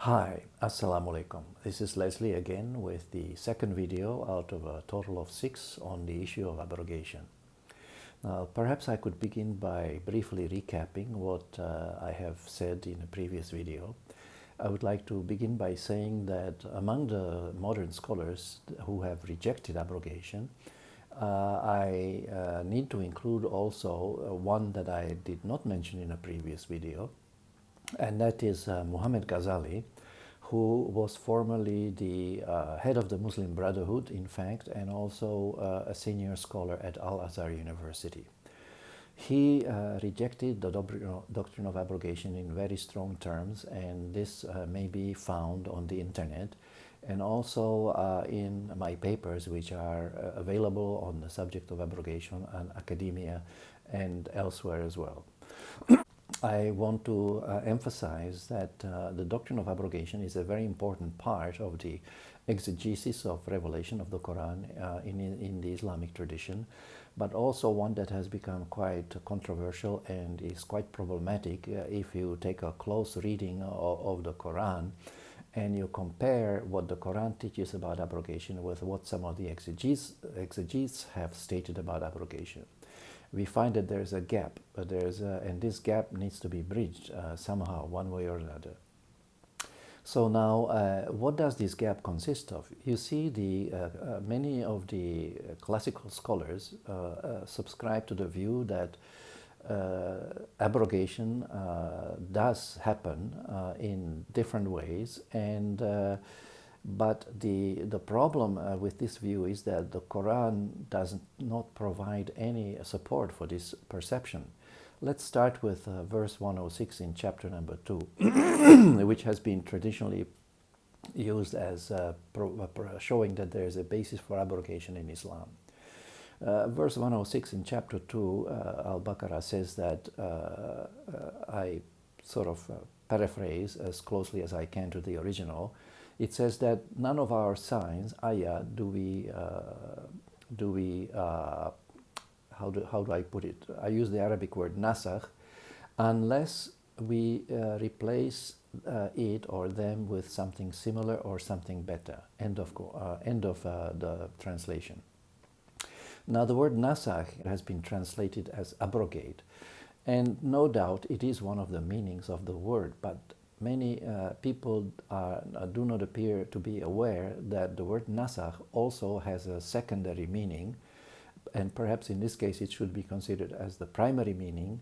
Hi, Assalamu alaikum. This is Leslie again with the second video out of a total of 6 on the issue of abrogation. Now, perhaps I could begin by briefly recapping what I have said in a previous video. I would like to begin by saying that among the modern scholars who have rejected abrogation, I need to include also one that I did not mention in a previous video, and that is Muhammad Ghazali, who was formerly the head of the Muslim Brotherhood, in fact, and also a senior scholar at Al-Azhar University. He rejected the doctrine of abrogation in very strong terms, and this may be found on the internet and also in my papers, which are available on the subject of abrogation in academia and elsewhere as well. I want to emphasize that the doctrine of abrogation is a very important part of the exegesis of revelation of the Quran in the Islamic tradition, but also one that has become quite controversial and is quite problematic if you take a close reading of the Quran and you compare what the Quran teaches about abrogation with what some of the exegetes have stated about abrogation. We find that there's a gap, and this gap needs to be bridged somehow, one way or another. So now, what does this gap consist of? You see, many of the classical scholars subscribe to the view that abrogation does happen in different ways, and but the problem with this view is that the Quran does not provide any support for this perception. Let's start with verse 106 in chapter number 2, which has been traditionally used as showing that there is a basis for abrogation in Islam. Verse 106 in chapter 2, Al-Baqarah says that, I sort of paraphrase as closely as I can to the original. It says that none of our signs, ayah, how do I put it? I use the Arabic word Naskh, unless we replace it or them with something similar or something better. End of the translation. Now the word Naskh has been translated as abrogate, and no doubt it is one of the meanings of the word, but many people do not appear to be aware that the word Naskh also has a secondary meaning, and perhaps in this case it should be considered as the primary meaning,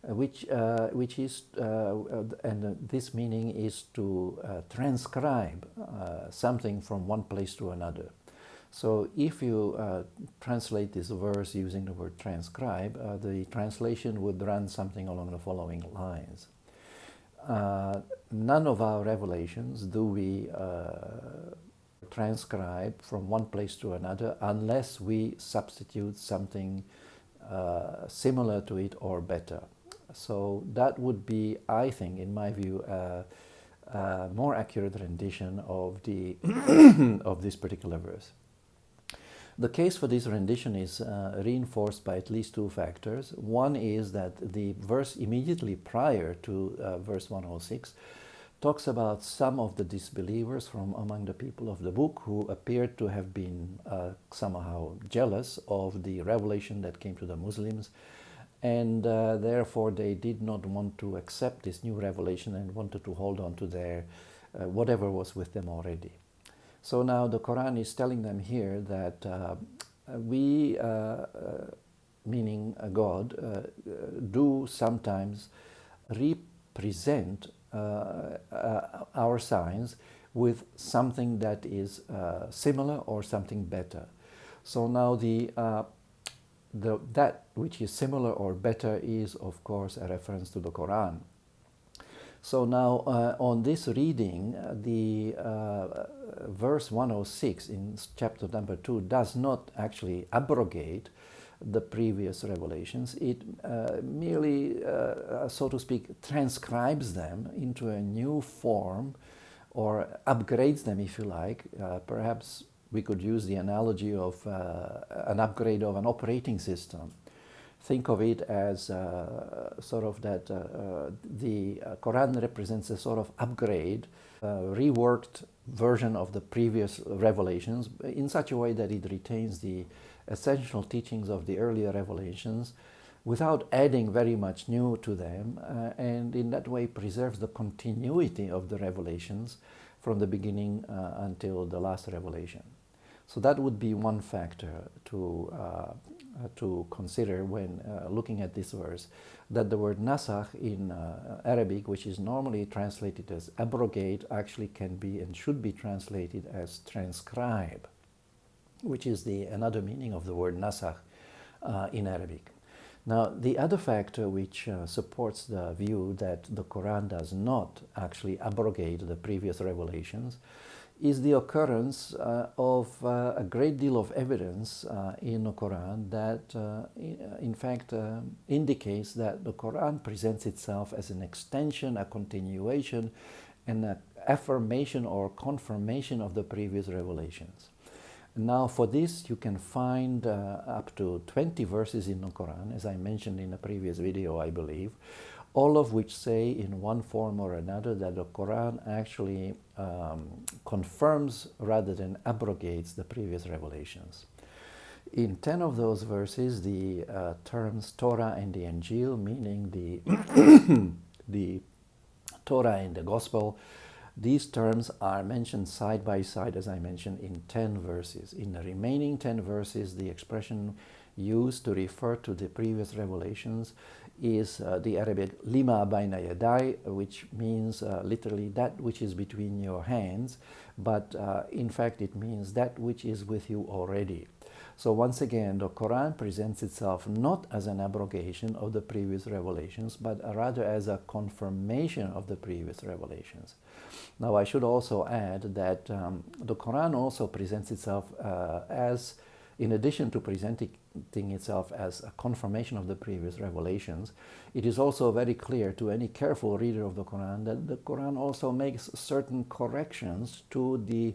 which is, and this meaning is to transcribe something from one place to another. So if you translate this verse using the word transcribe, the translation would run something along the following lines. None of our revelations do we transcribe from one place to another unless we substitute something similar to it or better. So that would be, I think, in my view, a more accurate rendition of the of this particular verse. The case for this rendition is reinforced by at least two factors. One is that the verse immediately prior to verse 106 talks about some of the disbelievers from among the people of the book who appeared to have been somehow jealous of the revelation that came to the Muslims, and therefore they did not want to accept this new revelation and wanted to hold on to their whatever was with them already. So now the Quran is telling them here that we, meaning God, do sometimes represent our signs with something that is similar or something better. So now that which is similar or better is, of course, a reference to the Quran. So now on this reading, the verse 106 in chapter number 2 does not actually abrogate the previous revelations. It merely, so to speak, transcribes them into a new form, or upgrades them, if you like. Perhaps we could use the analogy of an upgrade of an operating system. think of it as sort of that the Quran represents a sort of upgrade, reworked version of the previous revelations in such a way that it retains the essential teachings of the earlier revelations without adding very much new to them, and in that way preserves the continuity of the revelations from the beginning until the last revelation. So that would be one factor to consider when looking at this verse, that the word Naskh in Arabic, which is normally translated as abrogate, actually can be and should be translated as transcribe, which is another meaning of the word Naskh in Arabic. Now, the other factor which supports the view that the Quran does not actually abrogate the previous revelations is the occurrence of a great deal of evidence in the Quran that in fact indicates that the Quran presents itself as an extension, a continuation, and an affirmation or confirmation of the previous revelations. Now, for this, you can find up to 20 verses in the Quran, as I mentioned in a previous video, I believe, all of which say in one form or another that the Quran actually confirms rather than abrogates the previous revelations. In 10 of those verses, the terms Torah and the Injil, meaning the Torah and the Gospel, these terms are mentioned side by side, as I mentioned, in 10 verses. In the remaining 10 verses, the expression used to refer to the previous revelations is the Arabic lima bayna yaday, which means literally that which is between your hands, but in fact it means that which is with you already. So once again, the Quran presents itself not as an abrogation of the previous revelations, but rather as a confirmation of the previous revelations. Now, I should also add that the Quran also presents itself as, in addition to presenting itself as a confirmation of the previous revelations, it is also very clear to any careful reader of the Quran that the Quran also makes certain corrections to the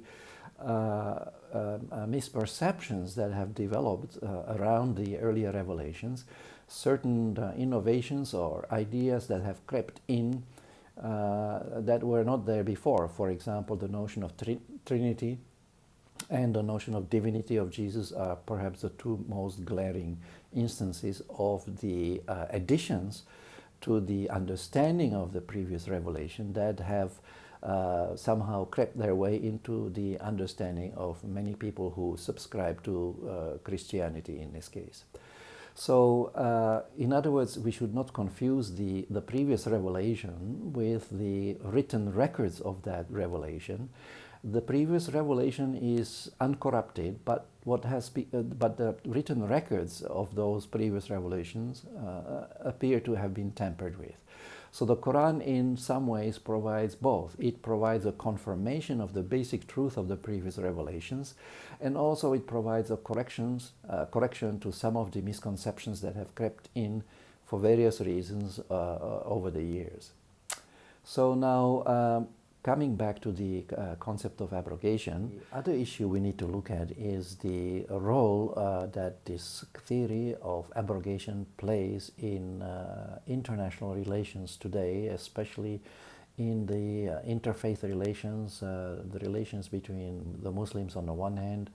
misperceptions that have developed around the earlier revelations, certain innovations or ideas that have crept in that were not there before. For example, the notion of Trinity and the notion of divinity of Jesus are perhaps the two most glaring instances of the additions to the understanding of the previous revelation that have somehow crept their way into the understanding of many people who subscribe to Christianity in this case. So, in other words, we should not confuse the previous revelation with the written records of that revelation. The previous revelation is uncorrupted, but the written records of those previous revelations appear to have been tampered with. So the Quran in some ways provides both. It provides a confirmation of the basic truth of the previous revelations, and also it provides a correction to some of the misconceptions that have crept in for various reasons over the years. So now, coming back to the concept of abrogation, the other issue we need to look at is the role that this theory of abrogation plays in international relations today, especially in the interfaith relations, the relations between the Muslims on the one hand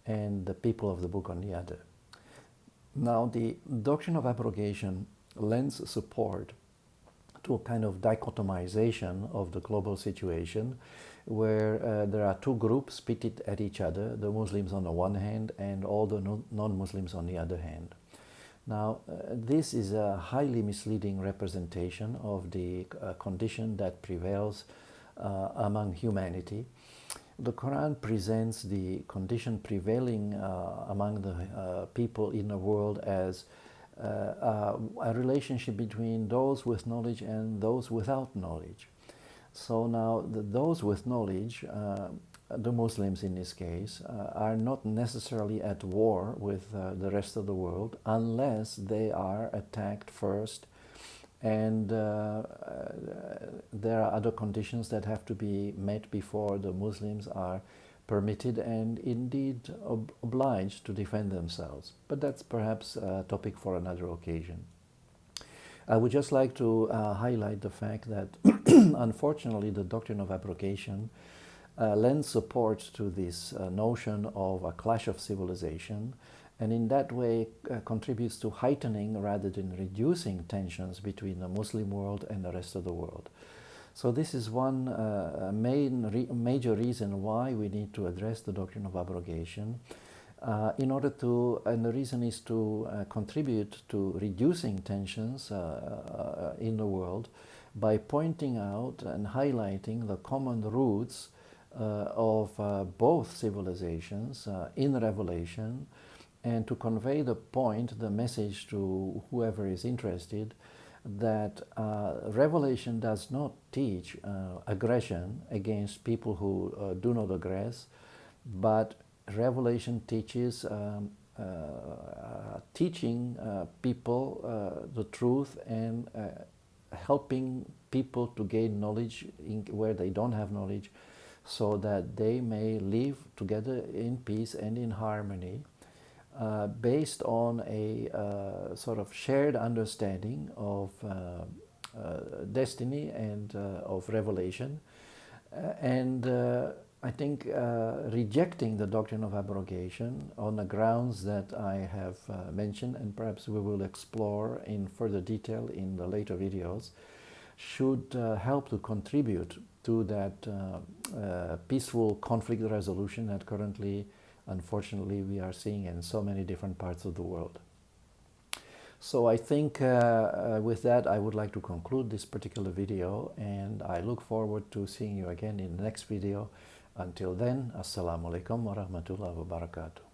and the people of the book on the other. Now, the doctrine of abrogation lends support to a kind of dichotomization of the global situation where there are two groups pitted at each other, the Muslims on the one hand and all the non-Muslims on the other hand. Now, this is a highly misleading representation of the condition that prevails among humanity. The Quran presents the condition prevailing among the people in the world as a relationship between those with knowledge and those without knowledge. So now those with knowledge, the Muslims in this case, are not necessarily at war with the rest of the world unless they are attacked first, and there are other conditions that have to be met before the Muslims are permitted and indeed obliged to defend themselves. But that's perhaps a topic for another occasion. I would just like to highlight the fact that unfortunately the doctrine of abrogation lends support to this notion of a clash of civilization, and in that way contributes to heightening rather than reducing tensions between the Muslim world and the rest of the world. So this is one major reason why we need to address the doctrine of abrogation, and the reason is to contribute to reducing tensions in the world by pointing out and highlighting the common roots of both civilizations in Revelation, and to convey the point, the message to whoever is interested, that Revelation does not teach aggression against people who do not aggress, but Revelation teaches teaching people the truth and helping people to gain knowledge where they don't have knowledge, so that they may live together in peace and in harmony, based on a sort of shared understanding of destiny and of revelation. And I think rejecting the doctrine of abrogation on the grounds that I have mentioned, and perhaps we will explore in further detail in the later videos, should help to contribute to that peaceful conflict resolution that currently, unfortunately, we are seeing in so many different parts of the world. So I think with that I would like to conclude this particular video, and I look forward to seeing you again in the next video. Until then, Assalamu alaikum wa rahmatullahi wa barakatuh.